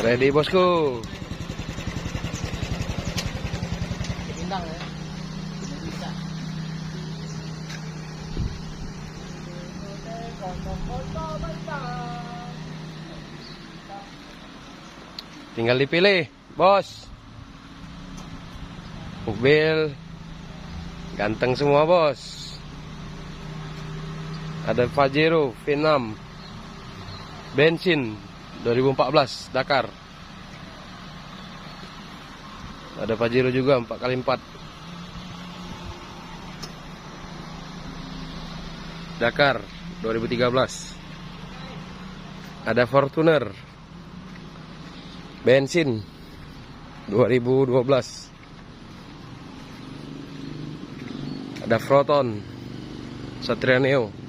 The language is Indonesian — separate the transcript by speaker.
Speaker 1: Ready bosku.
Speaker 2: Bintang ya. Bisa.
Speaker 1: Tinggal dipilih, bos. Mobil ganteng semua, bos. Ada Pajero V6 bensin 2014 Dakar. Ada Pajero juga 4x4 Dakar 2013. Ada Fortuner bensin 2012. Ada Proton Satria Neo